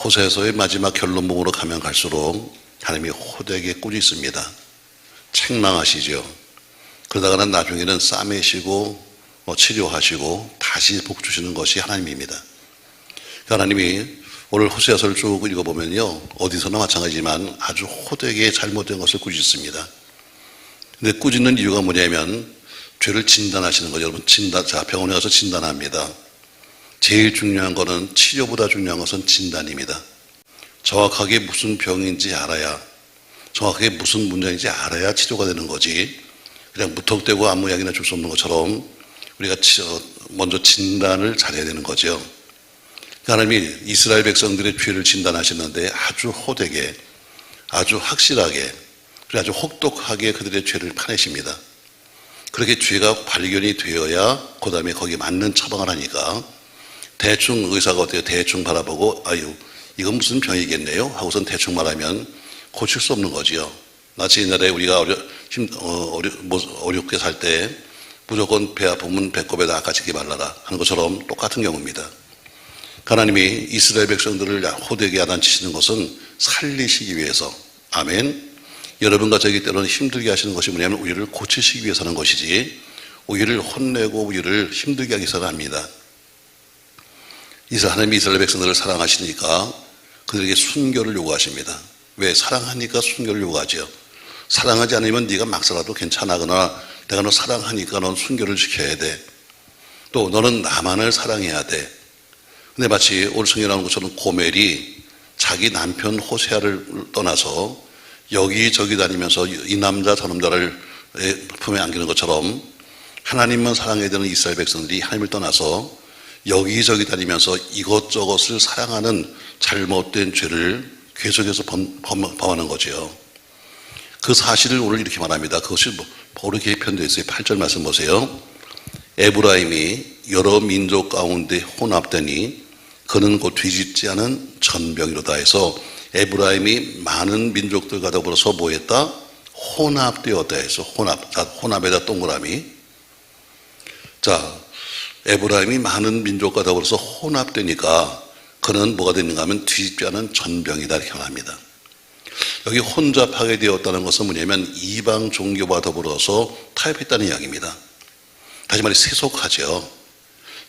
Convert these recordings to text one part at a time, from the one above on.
호세아서의 마지막 결론부으로 가면 갈수록 하나님이 호되게 꾸짖습니다. 책망하시죠. 그러다가는 나중에는 싸매시고 치료하시고 다시 복 주시는 것이 하나님입니다. 하나님이 오늘 호세아서를 쭉 읽어보면요, 어디서나 마찬가지지만 아주 호되게 잘못된 것을 꾸짖습니다. 근데 꾸짖는 이유가 뭐냐면 죄를 진단하시는 거죠. 여러분, 병원에 가서 진단합니다. 제일 중요한 것은, 치료보다 중요한 것은 진단입니다. 정확하게 무슨 병인지 알아야, 정확하게 무슨 문제인지 알아야 치료가 되는 거지, 그냥 무턱대고 아무 약이나 줄 수 없는 것처럼 우리가 먼저 진단을 잘해야 되는 거죠. 하나님이 이스라엘 백성들의 죄를 진단하시는데 아주 호되게, 아주 확실하게, 아주 혹독하게 그들의 죄를 파내십니다. 그렇게 죄가 발견이 되어야 그 다음에 거기에 맞는 처방을 하니까, 대충 의사가 어때요? 대충 바라보고 아유 이건 무슨 병이겠네요 하고선 대충 말하면 고칠 수 없는 거지요. 마치 옛날에 우리가 어렵게 살 때 무조건 배 아프면 배꼽에다 아까짓기 말라라 하는 것처럼 똑같은 경우입니다. 하나님이 이스라엘 백성들을 호되게 야단치시는 것은 살리시기 위해서, 아멘, 여러분과 저에게 때로는 힘들게 하시는 것이 뭐냐면 우리를 고치시기 위해서 하는 것이지 우리를 혼내고 우리를 힘들게 하기 위해서는 합니다. 하나님이 이스라엘 백성들을 사랑하시니까 그들에게 순교를 요구하십니다. 왜? 사랑하니까 순교를 요구하죠. 사랑하지 않으면 네가 막 살아도 괜찮아, 그러나 내가 너 사랑하니까 넌 순교를 지켜야 돼. 또 너는 나만을 사랑해야 돼. 근데 마치 오늘 성경에 나오는 것처럼 고멜이 자기 남편 호세아를 떠나서 여기저기 다니면서 이 남자 저 남자를 품에 안기는 것처럼 하나님만 사랑해야 되는 이스라엘 백성들이 하나님을 떠나서 여기저기 다니면서 이것저것을 사랑하는 잘못된 죄를 계속해서 범하는 거죠. 그 사실을 오늘 이렇게 말합니다. 그것이 바로 개편되어 있어요. 8절 말씀 보세요. 에브라임이 여러 민족 가운데 혼합되니 그는 곧 뒤집지 않은 전병이로다 해서 에브라임이 많은 민족들과 더불어서 뭐했다? 혼합되었다 해서 혼합에다 동그라미. 자, 에브라임이 많은 민족과 더불어서 혼합되니까 그는 뭐가 되는가 하면 뒤집지 않은 전병이다 이렇게 말합니다. 여기 혼잡하게 되었다는 것은 뭐냐면 이방 종교와 더불어서 타협했다는 이야기입니다. 다시 말해 세속하죠.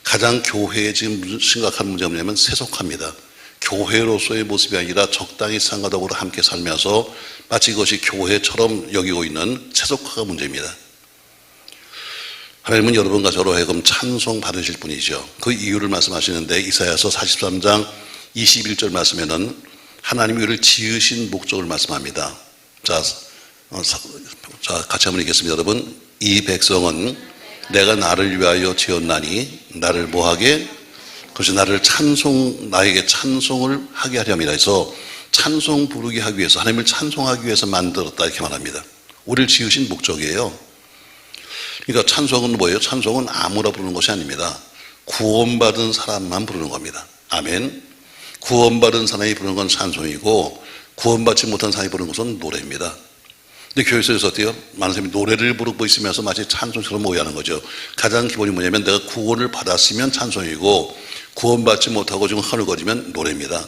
가장 교회에 지금 심각한 문제가 뭐냐면 세속합니다. 교회로서의 모습이 아니라 적당히 상과 더불어 함께 살면서 마치 이것이 교회처럼 여기고 있는 세속화가 문제입니다. 하나님은 여러분과 저로 하여금 찬송 받으실 분이죠. 그 이유를 말씀하시는데 이사야서 43장 21절 말씀에는 하나님이 우리를 지으신 목적을 말씀합니다. 자, 같이 한번 읽겠습니다. 여러분, 이 백성은 내가 나를 위하여 지었나니 나를 뭐하게? 그것이 나에게 찬송을 하게 하려니라 해서 찬송 부르게 하기 위해서, 하나님을 찬송하기 위해서 만들었다 이렇게 말합니다. 우리를 지으신 목적이에요. 그러니까 찬송은 뭐예요? 찬송은 아무나 부르는 것이 아닙니다. 구원받은 사람만 부르는 겁니다. 아멘. 구원받은 사람이 부르는 건 찬송이고 구원받지 못한 사람이 부르는 것은 노래입니다. 근데 교회에서 어때요? 많은 사람이 노래를 부르고 있으면서 마치 찬송처럼 오해하는 거죠. 가장 기본이 뭐냐면 내가 구원을 받았으면 찬송이고 구원받지 못하고 지금 허물거리면 노래입니다.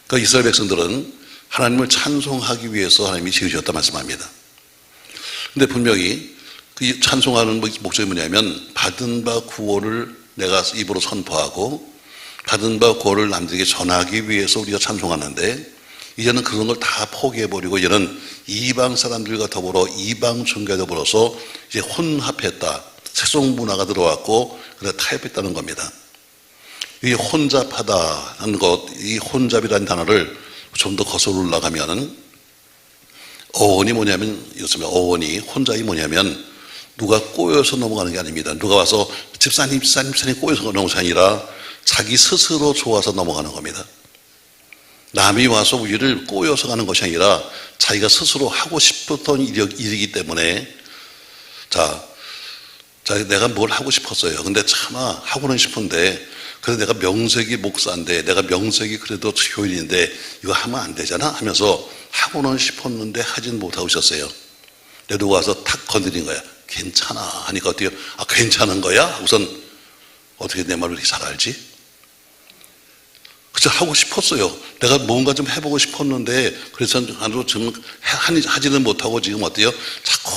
그러니까 이스라엘 백성들은 하나님을 찬송하기 위해서 하나님이 지으셨다 말씀합니다. 근데 분명히 그 찬송하는 목적이 뭐냐면 받은 바 구원을 내가 입으로 선포하고 받은 바 구원을 남들에게 전하기 위해서 우리가 찬송하는데 이제는 그런 걸 다 포기해버리고 이제는 이방 사람들과 더불어 이방 종교에 더불어서 이제 혼합했다. 세속 문화가 들어왔고 그래서 타협했다는 겁니다. 이 혼잡하다는 것, 이 혼잡이라는 단어를 좀 더 거슬러 올라가면은 어원이 뭐냐면 이렇습니다. 어원이 혼잡이 뭐냐면 누가 꼬여서 넘어가는 게 아닙니다. 누가 와서 집사님 꼬여서 넘어가는 것이 아니라 자기 스스로 좋아서 넘어가는 겁니다. 남이 와서 우리를 꼬여서 가는 것이 아니라 자기가 스스로 하고 싶었던 일이기 때문에 자, 내가 뭘 하고 싶었어요. 근데 차마 하고는 싶은데 그래도 내가 명색이 목사인데 내가 명색이 그래도 교인인데 이거 하면 안 되잖아 하면서 하고는 싶었는데 하진 못하고 있었어요. 근데 누가 와서 탁 건드린 거야. 괜찮아 하니까 어때요? 아, 괜찮은 거야? 우선 어떻게 내 말을 이렇게 잘 알지? 그저 하고 싶었어요. 내가 뭔가 좀 해보고 싶었는데 그래서 좀 하지는 못하고 지금 어때요? 자꾸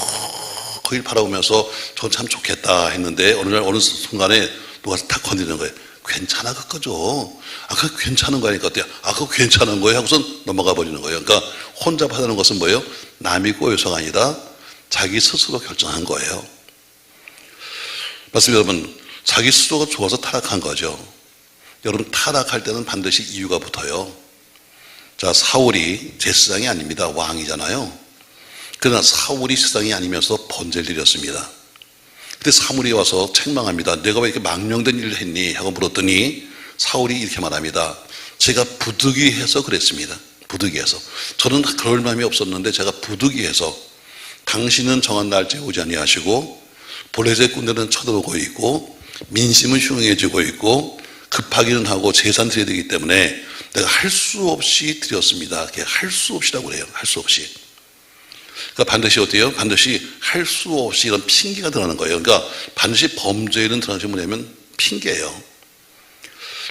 거길 바라보면서 저 참 좋겠다 했는데 어느 날 어느 순간에 누가 탁 건드리는 거예요. 괜찮아 그거죠. 그거 괜찮은 거니까 어때요? 그거 괜찮은 거예요 하고선 넘어가 버리는 거예요. 그러니까 혼잡하다는 것은 뭐예요? 남이 꼬여서가 아니라 자기 스스로 결정한 거예요. 맞습니다. 여러분, 자기 스스로가 좋아서 타락한 거죠. 여러분, 타락할 때는 반드시 이유가 붙어요. 자, 사울이 제 세상이 아닙니다. 왕이잖아요. 그러나 사울이 세상이 아니면서 번제를 드렸습니다. 그때 사무엘이 와서 책망합니다. 내가 왜 이렇게 망령된 일을 했니? 하고 물었더니 사울이 이렇게 말합니다. 제가 부득이해서 그랬습니다. 부득이해서. 저는 그럴 마음이 없었는데 제가 부득이해서 당신은 정한 날짜에 오지 아니하시고 블레셋 군대는 쳐들어오고 있고 민심은 흉해지고 있고 급하기는 하고 재산 드려야 되기 때문에 내가 할 수 없이 드렸습니다. 할 수 없이라고 그래요. 할 수 없이. 그러니까 반드시 어때요? 반드시 할 수 없이 이런 핑계가 드러나는 거예요. 그러니까 반드시 범죄에는 드러나지 뭐냐면 핑계예요.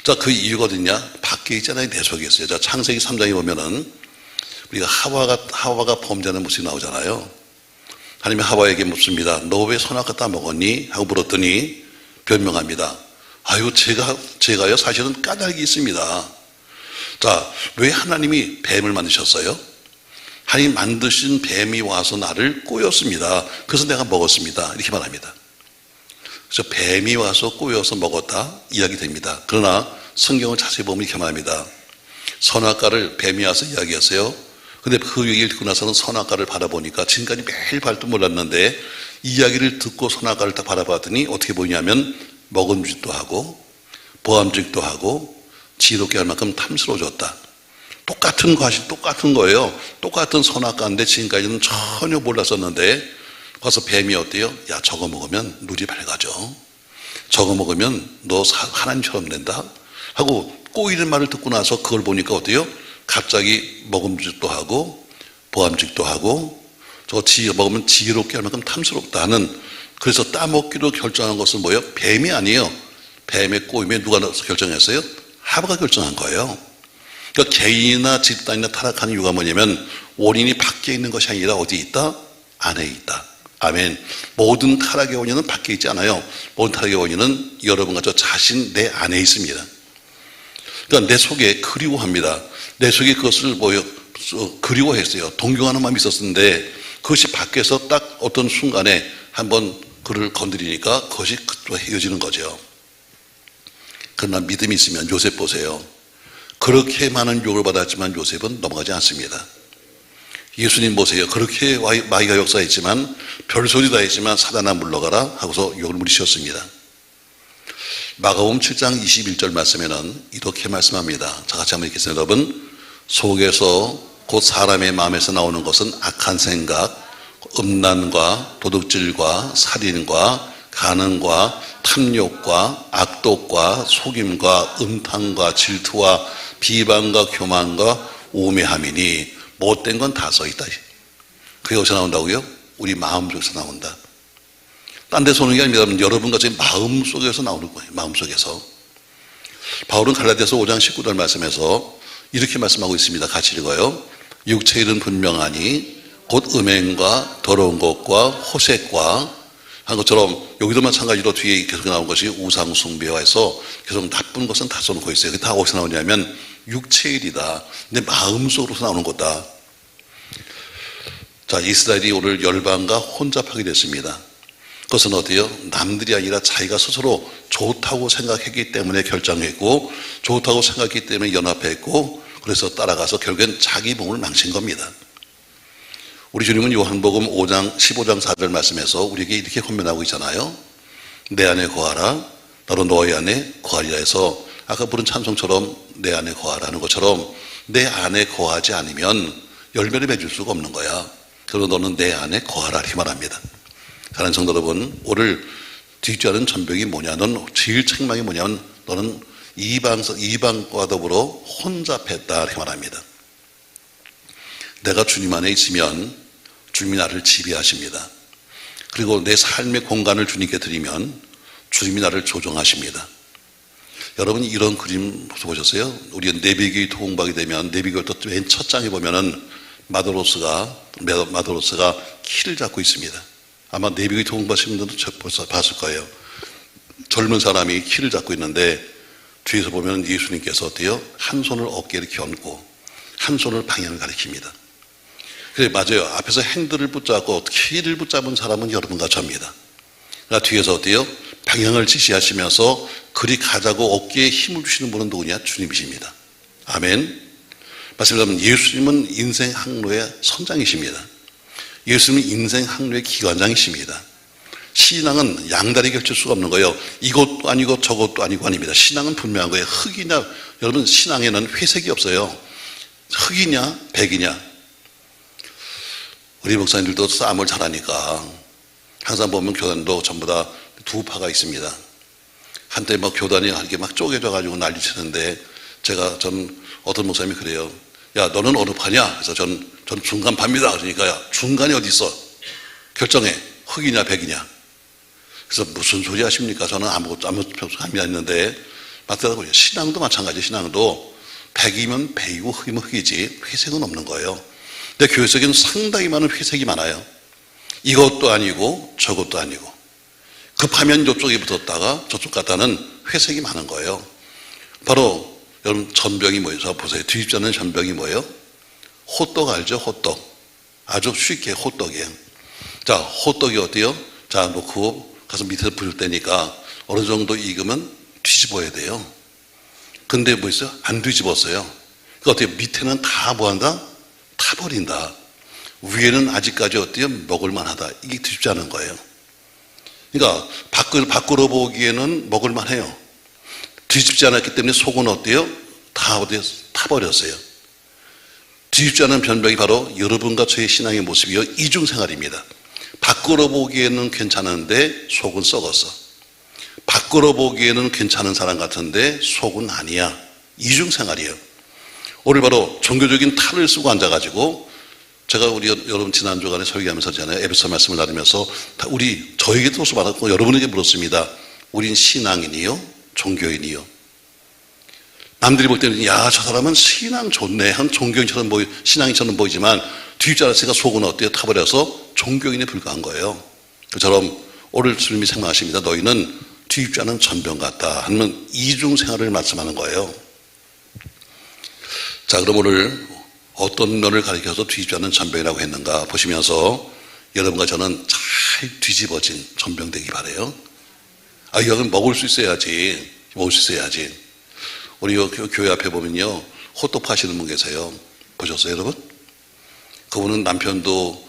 자, 그 이유가 어딨냐? 밖에 있잖아요. 내 속에 있어요. 자, 창세기 3장에 보면은 우리가 하와가 범죄하는 모습이 나오잖아요. 하나님이 하와에게 묻습니다. 너 왜 선악과 따먹었니? 하고 물었더니 변명합니다. 아유, 제가요, 사실은 까닭이 있습니다. 자, 왜 하나님이 뱀을 만드셨어요? 하나님 만드신 뱀이 와서 나를 꼬였습니다. 그래서 내가 먹었습니다. 이렇게 말합니다. 그래서 뱀이 와서 꼬여서 먹었다 이야기 됩니다. 그러나 성경을 자세히 보면 이렇게 말합니다. 선악과를 뱀이 와서 이야기했어요. 근데 그 얘기를 듣고 나서는 선악과를 바라보니까 지금까지 매일 발도 몰랐는데 이야기를 듣고 선악과를 딱 바라봤더니 어떻게 보이냐면 먹음직도 하고 보암직도 하고 지혜롭게 할 만큼 탐스러워졌다. 똑같은 과실, 똑같은 거예요. 똑같은 선악과인데 지금까지는 전혀 몰랐었는데 가서 뱀이 어때요? 야, 저거 먹으면 눈이 밝아져. 저거 먹으면 너 하나님처럼 된다. 하고 꼬이는 말을 듣고 나서 그걸 보니까 어때요? 갑자기 먹음직도 하고 보암직도 하고 저거 먹으면 지혜롭게 할 만큼 탐스럽다 하는, 그래서 따먹기로 결정한 것은 뭐예요? 뱀이 아니에요. 뱀의 꼬임에 누가 결정했어요? 하와가 결정한 거예요. 그러니까 개인이나 집단이나 타락하는 이유가 뭐냐면 원인이 밖에 있는 것이 아니라 어디에 있다? 안에 있다. 아멘. 모든 타락의 원인은 밖에 있지 않아요. 모든 타락의 원인은 여러분과 저 자신 내 안에 있습니다. 그러니까 내 속에 그리워합니다. 내 속에 그것을 그리워했어요. 동경하는 마음이 있었는데 그것이 밖에서 딱 어떤 순간에 한번 그를 건드리니까 그것이 또 헤어지는 거죠. 그러나 믿음이 있으면 요셉 보세요. 그렇게 많은 유혹을 받았지만 요셉은 넘어가지 않습니다. 예수님 보세요. 그렇게 마귀가 역사했지만 별소리 다 했지만 사단아 물러가라 하고서 유혹을 물리셨습니다. 마가복음 7장 21절 말씀에는 이렇게 말씀합니다. 자, 같이 한번 읽겠습니다. 여러분, 속에서 곧 사람의 마음에서 나오는 것은 악한 생각, 음란과 도둑질과 살인과 간음과 탐욕과 악독과 속임과 음탕과 질투와 비방과 교만과 우매함이니 못된 건 다 써있다. 그게 어디서 나온다고요? 우리 마음속에서 나온다. 딴 데서 오는 게 아닙니다. 여러분과 제 마음속에서 나오는 거예요. 마음속에서. 바울은 갈라디아서 5장 19절 말씀에서 이렇게 말씀하고 있습니다. 같이 읽어요. 육체 일은 분명하니 곧 음행과 더러운 것과 호색과 한 것처럼 여기도 마찬가지로 뒤에 계속 나온 것이 우상 숭배와 해서 계속 나쁜 것은 다 써놓고 있어요. 그게 다 어디서 나오냐면 육체일이다. 내 마음속으로서 나오는 거다. 자, 이스라엘이 오늘 열방과 혼잡하게 됐습니다. 그것은 어때요? 남들이 아니라 자기가 스스로 좋다고 생각했기 때문에 결정했고 좋다고 생각했기 때문에 연합했고 그래서 따라가서 결국엔 자기 몸을 망친 겁니다. 우리 주님은 요한복음 15장 4절 말씀에서 우리에게 이렇게 권면하고 있잖아요. 내 안에 거하라 나로 너희 안에 거하리라 해서 아까 부른 찬송처럼 내 안에 거하라는 것처럼 내 안에 거하지 않으면 열매를 맺을 수가 없는 거야. 그러나 너는 내 안에 거하라 이렇게 말합니다. 사랑하는 성도 여러분, 오늘 뒤쫓는 전벽이 뭐냐? 넌 제일 책망이 뭐냐면 너는 이방과 더불어 혼잡했다 이렇게 말합니다. 내가 주님 안에 있으면 주님이 나를 지배하십니다. 그리고 내 삶의 공간을 주님께 드리면 주님이 나를 조정하십니다. 여러분이 이런 그림 보셨어요? 우리가 내비게이터 공부하게 되면 내비게이터 맨 첫 장에 보면은 마더로스가 키를 잡고 있습니다. 아마 내비게이터 공부하시는 분들도 벌써 봤을 거예요. 젊은 사람이 키를 잡고 있는데 뒤에서 보면 예수님께서 어때요? 한 손을 어깨에 이렇게 얹고 한 손을 방향을 가리킵니다. 그래, 맞아요. 앞에서 핸들을 붙잡고 키를 붙잡은 사람은 여러분과 저입니다. 그러니까 뒤에서 어때요? 방향을 지시하시면서 그리 가자고 어깨에 힘을 주시는 분은 누구냐? 주님이십니다. 아멘. 말씀드리면 예수님은 인생 항로의 선장이십니다. 예수님은 인생 항로의 기관장이십니다. 신앙은 양다리 겹칠 수가 없는 거예요. 이것도 아니고 저것도 아니고 아닙니다. 신앙은 분명한 거예요. 흑이냐, 여러분 신앙에는 회색이 없어요. 흑이냐 백이냐. 우리 목사님들도 싸움을 잘하니까 항상 보면 교단도 전부 다 두 파가 있습니다. 한때 막 교단이 이렇게 막 쪼개져 가지고 난리치는데 전 어떤 목사님이 그래요. 야, 너는 어느 파냐? 그래서 전 중간파입니다. 그러니까 야, 중간이 어디 있어? 결정해. 흑이냐 백이냐. 그래서 무슨 소리 하십니까? 저는 아무것도 감이 안 있는데 맞더라고요. 신앙도 마찬가지. 신앙도 백이면 백이고 흑이면 흑이지 회색은 없는 거예요. 근데 교회 속에는 상당히 많은 회색이 많아요. 이것도 아니고 저것도 아니고 급하면 이쪽에 붙었다가 저쪽 갔다는 회색이 많은 거예요. 바로 여러분 전병이 뭐예요? 저 보세요. 뒤집지 않는 전병이 뭐예요? 호떡 알죠? 호떡. 아주 쉽게 호떡이에요. 자, 호떡이 어때요? 자, 놓고 가서 밑에서 부을 때니까 어느 정도 익으면 뒤집어야 돼요. 근데 뭐 있어요? 안 뒤집었어요. 그러니까 어때요? 밑에는 다 뭐한다? 타버린다. 위에는 아직까지 어때요? 먹을만하다. 이게 뒤집지 않은 거예요. 그러니까 밖으로 보기에는 먹을만해요. 뒤집지 않았기 때문에 속은 어때요? 다 어디에 타버렸어요. 뒤집지 않은 변병이 바로 여러분과 저의 신앙의 모습이요. 이중생활입니다. 밖으로 보기에는 괜찮은데 속은 썩었어. 밖으로 보기에는 괜찮은 사람 같은데 속은 아니야. 이중생활이에요. 오늘 바로 종교적인 탈을 쓰고 앉아가지고 제가 우리 여러분 지난주간에 설교하면서 잖아요. 에베소 말씀을 나누면서 저에게도 받았고 여러분에게 물었습니다. 우린 신앙인이요? 종교인이요? 남들이 볼 때는 야, 저 사람은 신앙 좋네. 한 종교인처럼 신앙인처럼 보이지만 뒤집지 않았으니까 속은 어때요? 타버려서 종교인에 불과한 거예요. 그처럼 오늘 주님이 생각하십니다. 너희는 뒤집지 않은 전병 같다 하면 이중생활을 말씀하는 거예요. 자, 그럼 오늘 어떤 면을 가리켜서 뒤집지 않은 전병이라고 했는가 보시면서 여러분과 저는 잘 뒤집어진 전병 되기 바라요. 이건 먹을 수 있어야지. 우리 교회 앞에 보면요. 호떡 파시는 분 계세요. 보셨어요, 여러분? 그분은 남편도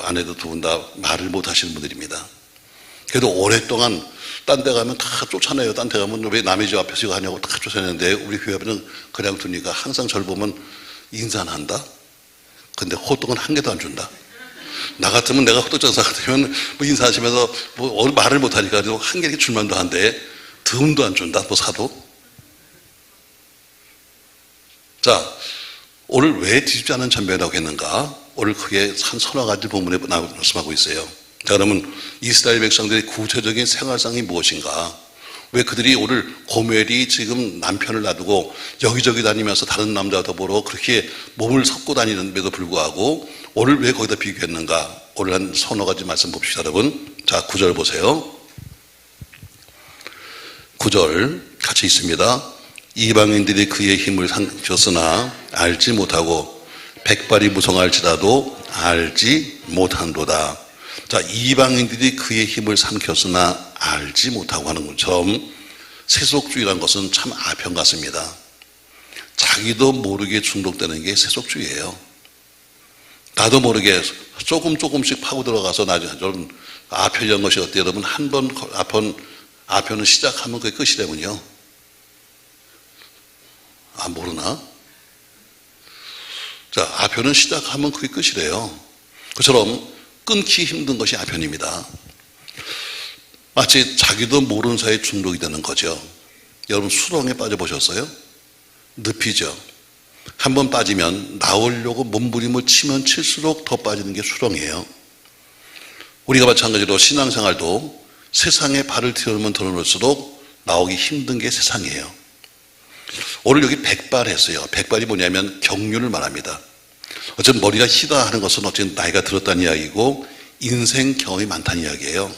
아내도 두 분 다 말을 못 하시는 분들입니다. 그래도 오랫동안 딴 데 가면 다 쫓아내요. 딴 데 가면 왜 남의 집 앞에서 이거 하냐고 다 쫓아내는데 우리 교회 앞에는 그냥 두니까 항상 저를 보면 인사는 한다. 근데 호떡은 한 개도 안 준다. 나 같으면 내가 호떡 장사 같으면 인사하시면서 말을 못 하니까 한 개 줄만도 한데 듬도 안 준다. 사도. 자, 오늘 왜 뒤집지 않은 전병이라고 했는가? 오늘 크게 한 서너 가지 부분에 말씀하고 있어요. 자, 그러면 이스라엘 백성들의 구체적인 생활상이 무엇인가? 왜 그들이 오늘 고멜이 지금 남편을 놔두고 여기저기 다니면서 다른 남자와 더불어 그렇게 몸을 섞고 다니는데도 불구하고 오늘 왜 거기다 비교했는가? 오늘 한 서너 가지 말씀 봅시다, 여러분. 자, 9절 보세요. 9절 같이 있습니다. 이방인들이 그의 힘을 삼켰으나 알지 못하고 백발이 무성할지라도 알지 못한도다. 자, 이방인들이 그의 힘을 삼켰으나 알지 못하고 하는 것처럼 세속주의라는 것은 참 아편 같습니다. 자기도 모르게 중독되는 게 세속주의예요. 나도 모르게 조금씩 파고 들어가서 여러분 아편이라는 것이 어때요? 여러분 한 번 아편은 시작하면 그게 끝이라군요. 모르나? 자, 아편은 시작하면 그게 끝이래요. 그처럼 끊기 힘든 것이 아편입니다. 마치 자기도 모르는 사이에 중독이 되는 거죠. 여러분 수렁에 빠져보셨어요? 늪이죠. 한번 빠지면 나오려고 몸부림을 치면 칠수록 더 빠지는 게 수렁이에요. 우리가 마찬가지로 신앙생활도 세상에 발을 들여놓으면 들어놓을수록 나오기 힘든 게 세상이에요. 오늘 여기 백발 했어요. 백발이 뭐냐면 경륜을 말합니다. 어쨌든 머리가 희다 하는 것은 어쨌든 나이가 들었다는 이야기고 인생 경험이 많다는 이야기예요.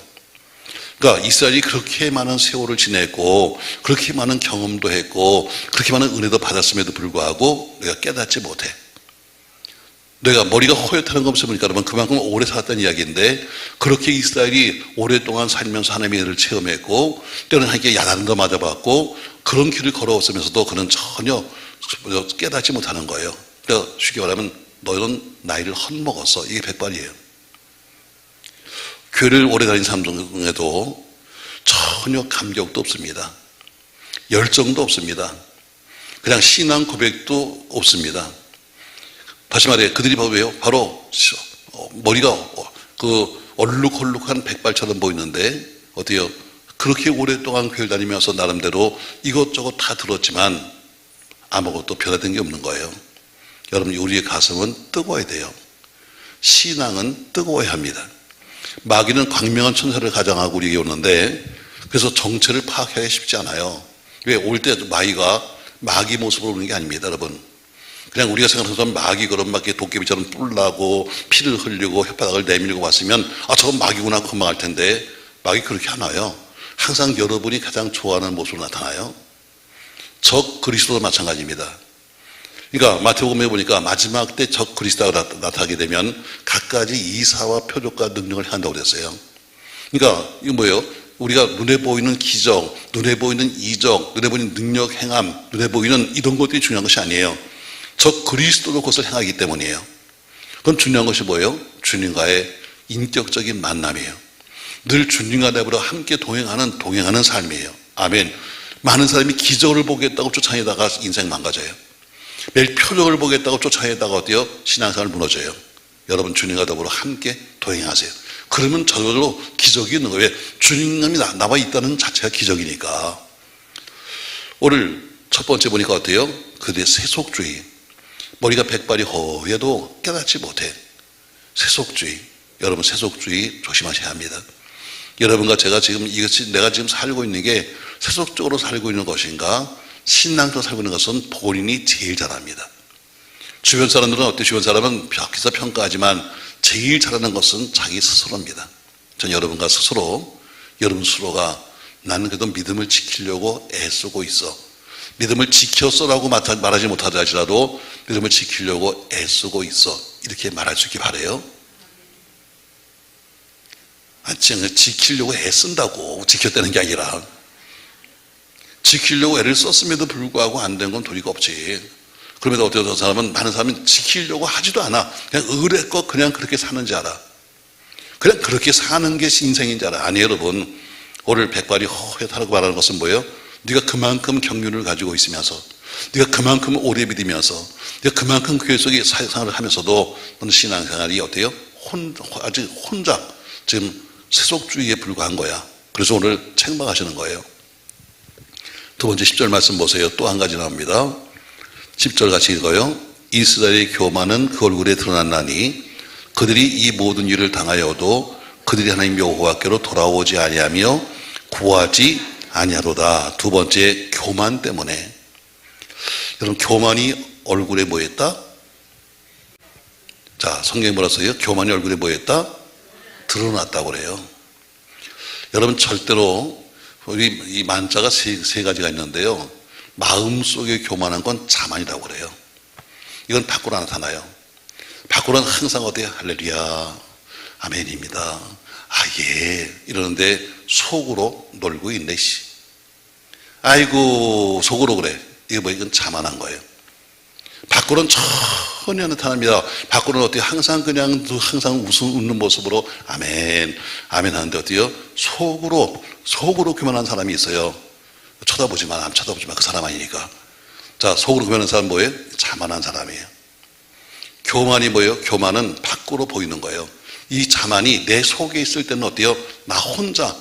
그러니까 이스라엘이 그렇게 많은 세월을 지냈고 그렇게 많은 경험도 했고 그렇게 많은 은혜도 받았음에도 불구하고 내가 깨닫지 못해. 내가 머리가 허옇다는 거 없으니까 여러분 그만큼 오래 살았다는 이야기인데 그렇게 이스라엘이 오랫동안 살면서 하나님의 은혜를 체험했고 때로는 하나님께 야단도 맞아봤고 그런 길을 걸어왔으면서도 그는 전혀 깨닫지 못하는 거예요. 그러니까 쉽게 말하면 너희는 나이를 헛먹었어. 이게 백발이에요. 교회를 오래 다닌 사람 중에도 전혀 감격도 없습니다. 열정도 없습니다. 그냥 신앙 고백도 없습니다. 다시 말해 그들이 바로 머리가 그 얼룩얼룩한 백발처럼 보이는데 어때요? 그렇게 오랫동안 교회를 다니면서 나름대로 이것저것 다 들었지만 아무것도 변화된 게 없는 거예요. 여러분 우리의 가슴은 뜨거워야 돼요. 신앙은 뜨거워야 합니다. 마귀는 광명한 천사를 가장하고 우리에게 오는데 그래서 정체를 파악하기 쉽지 않아요. 왜? 올 때 마귀 모습으로 오는 게 아닙니다, 여러분. 그냥 우리가 생각하는 것처럼 마귀 그런 막 도깨비처럼 뿔나고 피를 흘리고 혓바닥을 내밀고 왔으면 저건 마귀구나 하고 금방 알 텐데 마귀 그렇게 안 와요. 항상 여러분이 가장 좋아하는 모습으로 나타나요. 적 그리스도도 마찬가지입니다. 그러니까 마태복음에 보니까 마지막 때 적 그리스도가 나타나게 되면 갖가지 이사와 표적과 능력을 한다고 그랬어요. 그러니까 이거 뭐예요? 우리가 눈에 보이는 기적, 눈에 보이는 이적, 눈에 보이는 능력 행함, 눈에 보이는 이런 것들이 중요한 것이 아니에요. 적 그리스도로 그것을 행하기 때문이에요. 그럼 중요한 것이 뭐예요? 주님과의 인격적인 만남이에요. 늘 주님과 내버려 함께 동행하는 삶이에요. 아멘. 많은 사람이 기적을 보겠다고 쫓아내다가 인생 망가져요. 매일 표적을 보겠다고 쫓아내다가 어때요? 신앙생활 무너져요. 여러분 주님과 더불어 함께 동행하세요. 그러면 저절로 기적이 있는 거예요. 왜? 주님이 나와 있다는 자체가 기적이니까. 오늘 첫 번째 보니까 어때요? 그들의 세속주의. 머리가 백발이 허해도 깨닫지 못해. 세속주의. 여러분 세속주의 조심하셔야 합니다. 여러분과 제가 지금 이것이 내가 지금 살고 있는 게 세속적으로 살고 있는 것인가 신앙적으로 살고 있는 것은 본인이 제일 잘합니다. 주변 사람들은 어때? 주변 사람은 밖에서 평가하지만 제일 잘하는 것은 자기 스스로입니다. 전 여러분과 여러분 스스로가 나는 그래도 믿음을 지키려고 애쓰고 있어. 믿음을 지켰어라고 말하지 못하자 할지라도 믿음을 지키려고 애쓰고 있어. 이렇게 말할 수 있기 바라요. 지키려고 애쓴다고 지켰다는 게 아니라 지키려고 애를 썼음에도 불구하고 안 된 건 도리가 없지. 그럼에도 어떤 사람은 많은 사람은 지키려고 하지도 않아. 그냥 의뢰껏 그냥 그렇게 사는지 알아. 그냥 그렇게 사는 게 인생인지 알아. 아니 여러분 오늘 백발이 허옇다고 말하는 것은 뭐예요? 네가 그만큼 경륜을 가지고 있으면서 네가 그만큼 오래 믿으면서 네가 그만큼 교회 속에 사역생활을 하면서도 너는 신앙생활이 어때요? 아직 혼자 지금 세속주의에 불과한 거야. 그래서 오늘 책망하시는 거예요. 두 번째 10절 말씀 보세요. 또 한 가지 나옵니다. 10절 같이 읽어요. 이스라엘의 교만은 그 얼굴에 드러났나니 그들이 이 모든 일을 당하여도 그들이 하나님 여호와께로 돌아오지 아니하며 구하지 아니하로다. 두 번째 교만 때문에. 여러분 교만이 얼굴에 뭐 했다? 자 성경에 뭐라 써요? 교만이 얼굴에 뭐 했다? 드러났다고 그래요. 여러분 절대로 우리 이 만자가 세 가지가 있는데요. 마음속에 교만한 건 자만이라고 그래요. 이건 밖으로 나타나요. 밖으로는 항상 어때요? 할렐루야 아멘입니다. 예 이러는데 속으로 놀고 있네 씨. 아이고 속으로 그래. 이건 자만한 거예요. 밖으로는 전혀 나타납니다. 밖으로는 어때요? 항상 웃는 모습으로 아멘 하는데 어때요? 속으로 교만한 사람이 있어요. 쳐다보지 마 그 사람 아니니까. 자 속으로 교만한 사람 뭐예요? 자만한 사람이에요. 교만이 뭐예요? 교만은 밖으로 보이는 거예요. 이 자만이 내 속에 있을 때는 어때요? 나 혼자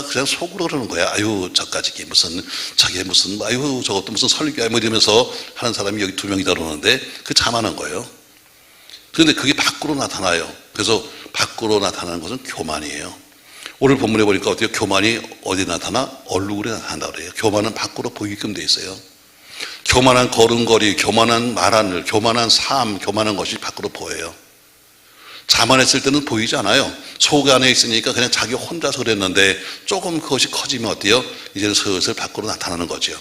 그냥 속으로 그러는 거야. 아유 저까지 무슨 아유 저것도 무슨 설교야 뭐 이러면서 하는 사람이 여기 두 명이다 그러는데 그 자만한 거예요. 그런데 그게 밖으로 나타나요. 그래서 밖으로 나타나는 것은 교만이에요. 오늘 본문에 보니까 어때요? 교만이 어디 나타나? 얼굴에 나타난다 그래요. 교만은 밖으로 보이게끔 돼 있어요. 교만한 걸음걸이, 교만한 말하늘, 교만한 삶, 교만한 것이 밖으로 보여요. 자만했을 때는 보이지 않아요. 속 안에 있으니까 그냥 자기 혼자서 그랬는데 조금 그것이 커지면 어때요? 이제는 슬슬 밖으로 나타나는 거죠.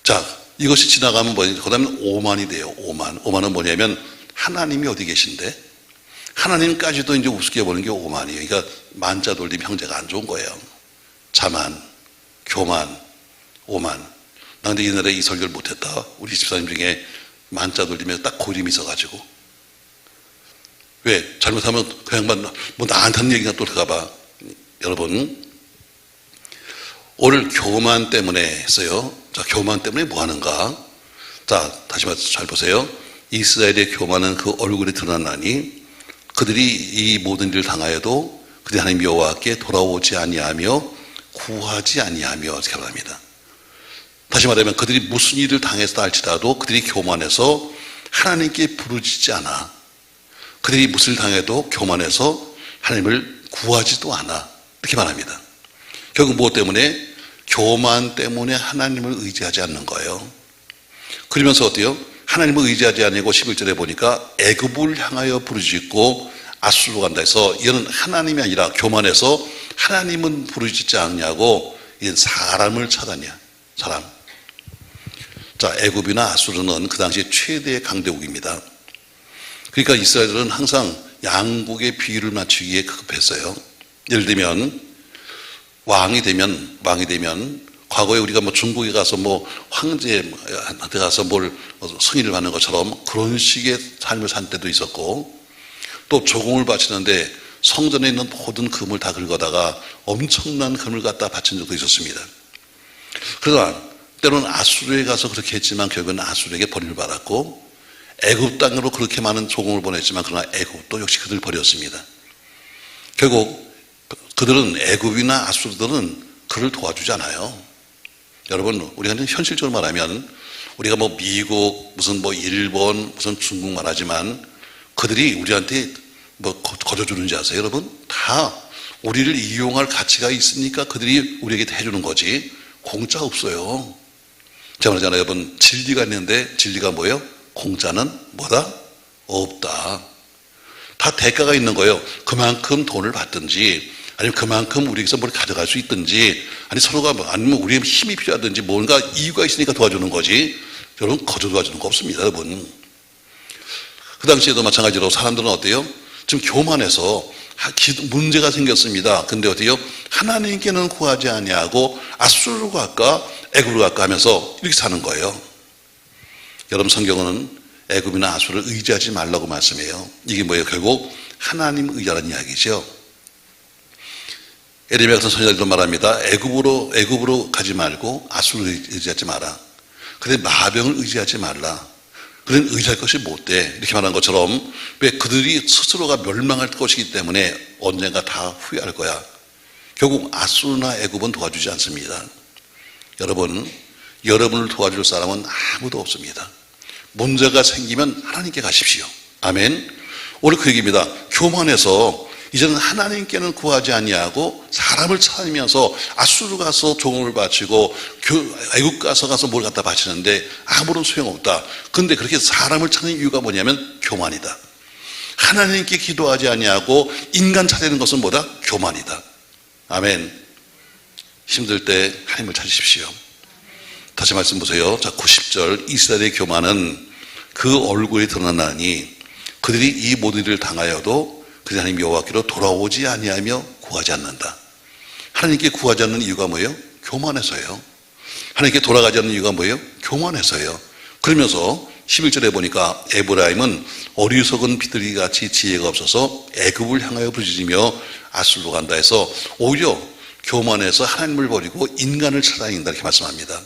자, 이것이 지나가면 뭐예요? 그 다음에 오만이 돼요. 오만. 오만은 뭐냐면 하나님이 어디 계신데? 하나님까지도 이제 우습게 보는 게 오만이에요. 그러니까 만자 돌림 형제가 안 좋은 거예요. 자만, 교만, 오만. 나 근데 옛날에 이 설교를 못했다. 우리 집사님 중에 만자 돌리면서 딱 고림이 있어가지고. 왜? 잘못하면 그 양반 뭐 나한테 하는 얘기가 또 들어가봐. 여러분, 오늘 교만 때문에 했어요. 자, 교만 때문에 뭐 하는가? 자, 다시 말해서 잘 보세요. 이스라엘의 교만은 그 얼굴에 드러나니 그들이 이 모든 일을 당하여도 그들이 하나님 여호와께 돌아오지 아니하며 구하지 아니하며 이렇게 말합니다. 다시 말하면 그들이 무슨 일을 당해서 할지라도 그들이 교만해서 하나님께 부르짖지 않아. 그들이 무슨 일을 당해도 교만해서 하나님을 구하지도 않아. 이렇게 말합니다. 결국 무엇 때문에? 교만 때문에 하나님을 의지하지 않는 거예요. 그러면서 어때요? 하나님을 의지하지 아니고 11절에 보니까 애굽을 향하여 부르짖고 아수르로 간다 해서 이거는 하나님이 아니라 교만해서 하나님은 부르짖지 않냐고 이건 사람을 찾았냐. 사람. 자, 애굽이나 아수르는 그 당시에 최대의 강대국입니다. 그러니까 이스라엘은 항상 양국의 비율을 맞추기에 급했어요. 예를 들면 왕이 되면 과거에 우리가 뭐 중국에 가서 뭐 황제한테 가서 뭘 승인을 받는 것처럼 그런 식의 삶을 산 때도 있었고, 또 조공을 바치는데 성전에 있는 모든 금을 다 긁어다가 엄청난 금을 갖다 바친 적도 있었습니다. 그러나 때로는 아수르에 가서 그렇게 했지만 결국은 아수르에게 버림을 받았고, 애굽 땅으로 그렇게 많은 조공을 보냈지만 그러나 애굽도 역시 그들을 버렸습니다. 결국 그들은 애굽이나 아수르들은 그를 도와주지 않아요. 여러분, 우리가 현실적으로 말하면 우리가 뭐 미국, 무슨 뭐 일본, 무슨 중국 말하지만 그들이 우리한테 뭐 거둬주는지 아세요, 여러분? 다 우리를 이용할 가치가 있으니까 그들이 우리에게 해주는 거지 공짜 없어요. 제가 말하잖아요, 여러분. 진리가 있는데 진리가 뭐예요? 공짜는 뭐다? 없다. 다 대가가 있는 거예요. 그만큼 돈을 받든지 아니면 그만큼 우리에게서 뭘 가져갈 수 있든지 아니 서로가 아니면 우리의 힘이 필요하든지 뭔가 이유가 있으니까 도와주는 거지 여러분 거저 도와주는 거 없습니다. 여러분. 그 당시에도 마찬가지로 사람들은 어때요? 지금 교만해서 문제가 생겼습니다. 근데 어때요? 하나님께는 구하지 아니하고 아수르로 갈까 애굽으로 갈까 하면서 이렇게 사는 거예요. 여러분, 성경은 애굽이나 아수르를 의지하지 말라고 말씀해요. 이게 뭐예요? 결국 하나님 의지하는 이야기죠. 에레미야 같은 선지자들도 말합니다. 애굽으로 가지 말고 아수르를 의지하지 마라. 근데 마병을 의지하지 말라. 그는 의지할 것이 못 돼. 이렇게 말한 것처럼 왜 그들이 스스로가 멸망할 것이기 때문에 언젠가 다 후회할 거야. 결국 아수르나 애굽은 도와주지 않습니다. 여러분, 여러분을 도와줄 사람은 아무도 없습니다. 문제가 생기면 하나님께 가십시오. 아멘. 오늘 그 얘기입니다. 교만해서 이제는 하나님께는 구하지 아니하고 사람을 찾으면서 아수르 가서 종을 바치고 애국 가서 뭘 갖다 바치는데 아무런 소용없다. 그런데 그렇게 사람을 찾는 이유가 뭐냐면 교만이다. 하나님께 기도하지 아니하고 인간 찾는 것은 뭐다? 교만이다. 아멘. 힘들 때 하나님을 찾으십시오. 다시 말씀 보세요. 자, 90절. 이스라엘의 교만은 그 얼굴에 드러나니 그들이 이 모든 일을 당하여도 그들이 하나님 여호와께로 돌아오지 아니하며 구하지 않는다. 하나님께 구하지 않는 이유가 뭐예요? 교만해서요. 하나님께 돌아가지 않는 이유가 뭐예요? 교만해서요. 그러면서 11절에 보니까 에브라임은 어리석은 비둘기 같이 지혜가 없어서 애굽을 향하여 부르짖으며 아수르로 간다 해서 오히려 교만해서 하나님을 버리고 인간을 찾아다닌다 이렇게 말씀합니다.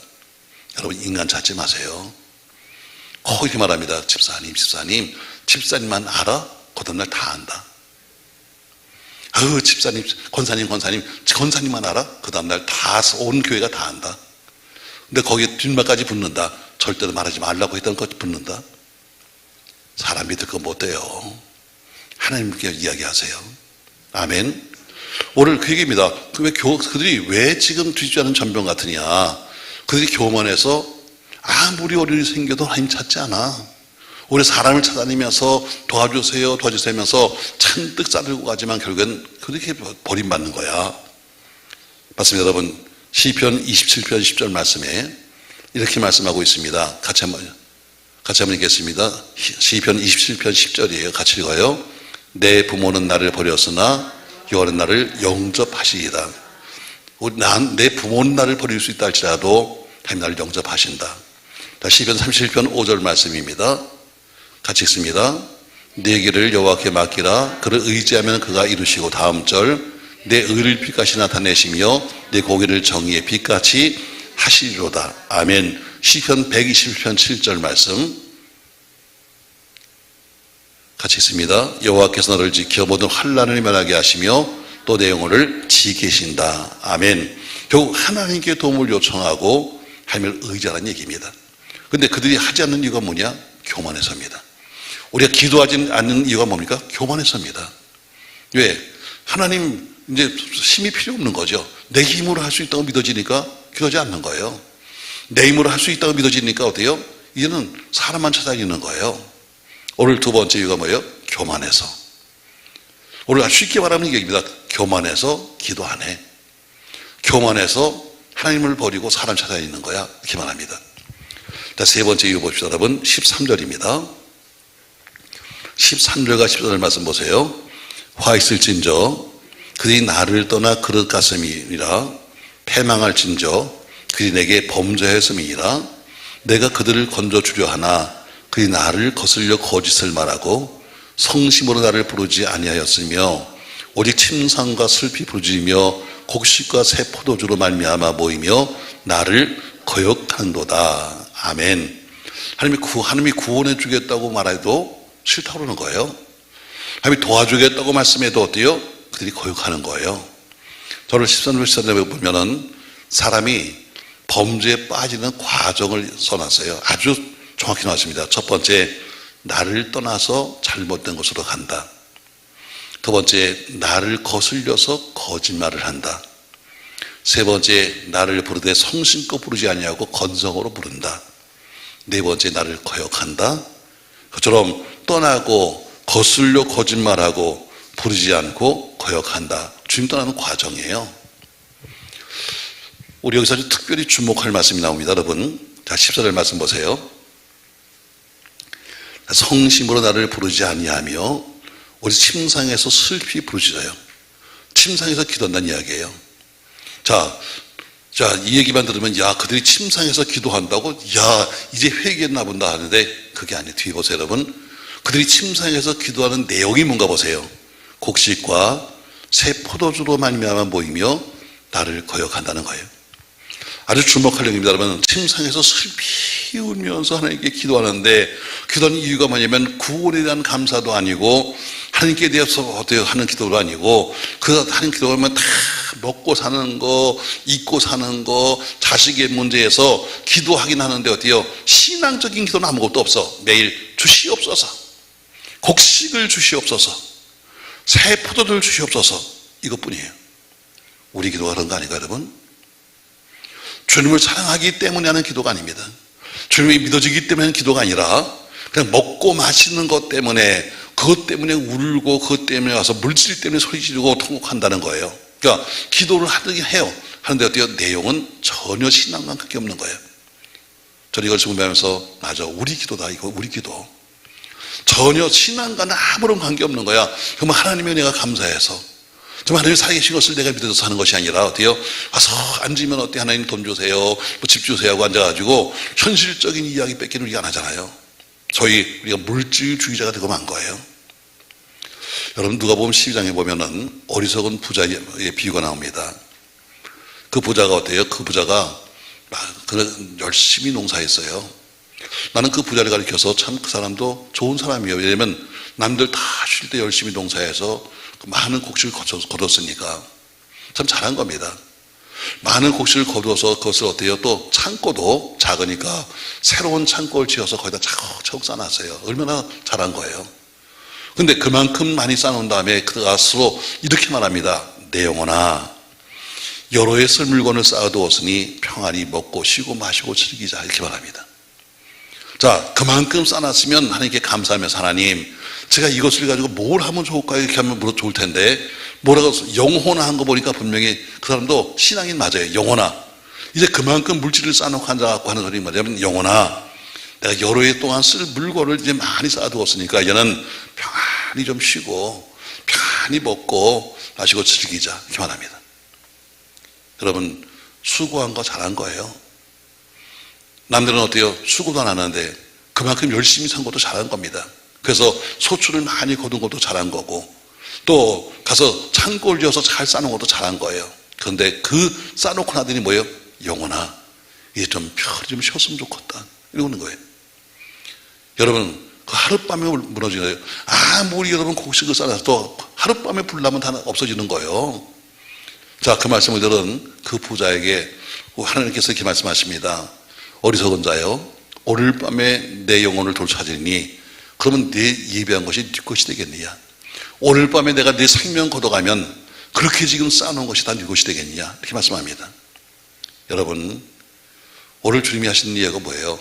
여러분, 인간 찾지 마세요. 이렇게 말합니다. 집사님만 알아? 그 다음날 다 안다. 집사님, 권사님만 알아? 그 다음날 다 온 교회가 다 안다. 근데 거기에 뒷말까지 붙는다. 절대로 말하지 말라고 했던 것 붙는다. 사람 믿을 거 못 돼요. 하나님께 이야기하세요. 아멘. 오늘 그 얘기입니다. 그들이 왜 지금 뒤집지 않은 전병 같으냐? 그들이 교만해서 아무리 어려움이 생겨도 하나님 찾지 않아. 우리 사람을 찾아다니면서 도와주세요 도와주세요 하면서 잔뜩 싸들고 가지만 결국엔 그렇게 버림받는 거야. 맞습니다 여러분. 시편 27편 10절 말씀에 이렇게 말씀하고 있습니다. 같이 한번 읽겠습니다. 시편 27편 10절이에요. 같이 읽어요. 내 부모는 나를 버렸으나 여호와는 나를 영접하시리이다. 내 부모는 나를 버릴 수 있다 할지라도 하나님 나를 영접하신다. 시편 37편 5절 말씀입니다. 같이 읽습니다. 내 길을 여호와께 맡기라. 그를 의지하면 그가 이루시고, 다음 절, 내 의를 빛같이 나타내시며 내 고개를 정의의 빛같이 하시리로다. 아멘. 시편 121편 7절 말씀 같이 읽습니다. 여호와께서 너를 지켜 모든 환난을 면하게 하시며 또 내 영혼을 지키신다. 아멘. 결국 하나님께 도움을 요청하고 하나님을 의지하라는 얘기입니다. 그런데 그들이 하지 않는 이유가 뭐냐? 교만해서입니다. 우리가 기도하지 않는 이유가 뭡니까? 교만해서입니다. 왜? 하나님 이제 힘이 필요 없는 거죠. 내 힘으로 할 수 있다고 믿어지니까 기도하지 않는 거예요. 내 힘으로 할 수 있다고 믿어지니까 어때요? 이제는 사람만 찾아다니는 거예요. 오늘 두 번째 이유가 뭐예요? 교만해서. 오늘 쉽게 말하면 얘기입니다. 교만해서 기도 안 해. 교만해서 하나님을 버리고 사람 찾아다니는 거야. 이렇게 말합니다. 세 번째 이유 봅시다. 여러분 13절입니다. 13절과 14절 말씀 보세요. 화 있을진저 그들이 나를 떠나 그릇 같음이니라. 패망할진저 그들이 내게 범죄했음이니라. 내가 그들을 건져주려 하나 그들이 나를 거슬려 거짓을 말하고 성심으로 나를 부르지 아니하였으며 오직 침상과 슬피 부르짖으며 곡식과 새 포도주로 말미암아 모이며 나를 거역한도다. 아멘. 하나님이 구원해 주겠다고 말해도 싫다고 그러는 거예요. 하나님이 도와주겠다고 말씀해도 어때요? 그들이 거역하는 거예요. 저를 13절 14절에 보면은 사람이 범죄에 빠지는 과정을 써놨어요. 아주 정확히 나왔습니다. 첫 번째, 나를 떠나서 잘못된 곳으로 간다. 두 번째, 나를 거슬려서 거짓말을 한다. 세 번째, 나를 부르되 성심껏 부르지 아니하고 건성으로 부른다. 네 번째, 나를 거역한다. 그처럼 떠나고 거슬려 거짓말하고 부르지 않고 거역한다. 주님 떠나는 과정이에요. 우리 여기서 아주 특별히 주목할 말씀이 나옵니다. 여러분, 자 14절 말씀 보세요. 성심으로 나를 부르지 아니하며 우리 침상에서 슬피 부르짖어요. 침상에서 기도한다는 이야기예요. 자, 이 얘기만 들으면 야 그들이 침상에서 기도한다고? 야 이제 회개했나 본다 하는데 그게 아니에요. 뒤에 보세요 여러분. 그들이 침상에서 기도하는 내용이 뭔가 보세요. 곡식과 새 포도주로 말미암아 모이며 나를 거역한다는 거예요. 아주 주목할 내용입니다. 여러분, 침상에서 슬피 울면서 하나님께 기도하는데 기도하는 이유가 뭐냐면 구원에 대한 감사도 아니고 하나님께 대해서 어때요? 하는 기도도 아니고 그 하는 기도가 하면 다 먹고 사는 거, 입고 사는 거, 자식의 문제에서 기도하긴 하는데 어때요? 신앙적인 기도는 아무것도 없어. 매일 주시옵소서, 곡식을 주시옵소서, 새 포도를 주시옵소서, 이것뿐이에요. 우리 기도가 그런 거 아닌가 여러분? 주님을 사랑하기 때문에 하는 기도가 아닙니다. 주님이 믿어지기 때문에 하는 기도가 아니라 그냥 먹고 마시는 것 때문에, 그것 때문에 울고 그것 때문에 와서 물질 때문에 소리 지르고 통곡한다는 거예요. 그러니까 기도를 하긴 해요. 하는데 어때요? 내용은 전혀 신앙과 관계 없는 거예요. 저는 이걸 준비하면서 맞아, 우리 기도다. 이거 우리 기도 전혀 신앙과는 아무런 관계 없는 거야. 그러면 하나님의 은혜가 감사해서 정말 하나님 살아계신 것을 내가 믿어서 하는 것이 아니라 어때요? 와서 앉으면 어때? 하나님 돈 주세요, 뭐 집 주세요 하고 앉아가지고 현실적인 이야기 뺏기는 우리가 안 하잖아요. 소위 우리가 물질주의자가 되고 만 거예요. 여러분 누가복음 12장에 보면은 어리석은 부자의 비유가 나옵니다. 그 부자가 어때요? 그 부자가 열심히 농사했어요. 나는 그 부자를 가리켜서 참 그 사람도 좋은 사람이에요. 왜냐면 남들 다 쉴 때 열심히 농사해서 많은 곡식을 거뒀으니까 참 잘한 겁니다. 많은 곡식을 거둬서 그것을 어때요? 또 창고도 작으니까 새로운 창고를 지어서 거기다 차곡차곡 쌓아놨어요. 얼마나 잘한 거예요. 근데 그만큼 많이 쌓아놓은 다음에 그가 스스로 이렇게 말합니다. 내 영혼아, 여러 해 쓸 물건을 쌓아두었으니 평안히 먹고 쉬고 마시고 즐기자, 이렇게 말합니다. 자, 그만큼 쌓아놨으면 하나님께 감사하면서 하나님, 제가 이것을 가지고 뭘 하면 좋을까요? 이렇게 하면 좋을 텐데, 뭐라고 영혼화 한 거 보니까 분명히 그 사람도 신앙인 맞아요. 영혼화. 이제 그만큼 물질을 쌓아놓고 앉아갖고 하는 소리 뭐냐면 영혼화. 내가 여러 해 동안 쓸 물건을 이제 많이 쌓아두었으니까 이제는 평안히 좀 쉬고 평안히 먹고 마시고 즐기자 이렇게 말합니다. 여러분, 수고한 거 잘한 거예요. 남들은 어때요? 수고도 안 하는데 그만큼 열심히 산 것도 잘한 겁니다. 그래서 소출을 많이 거둔 것도 잘한 거고, 또 가서 창고를 지어서 잘 쌓는 것도 잘한 거예요. 그런데 그 쌓아놓고 나더니 뭐예요? 영혼아, 이제 좀 편히 좀 쉬었으면 좋겠다 이러는 거예요. 여러분, 그 하룻밤에 무너지는 거예요. 아무리 여러분 곡식을 쌓아서 또 하룻밤에 불나면 다 없어지는 거예요. 자, 그 말씀을 들은 그 부자에게 하나님께서 이렇게 말씀하십니다. 어리석은 자여, 오늘 밤에 내 영혼을 되찾으니 그러면 네 예배한 것이 네 것이 되겠느냐? 오늘 밤에 내가 네 생명 걷어가면 그렇게 지금 쌓아놓은 것이 다 네 것이 되겠느냐? 이렇게 말씀합니다. 여러분, 오늘 주님이 하시는 이야기가 뭐예요?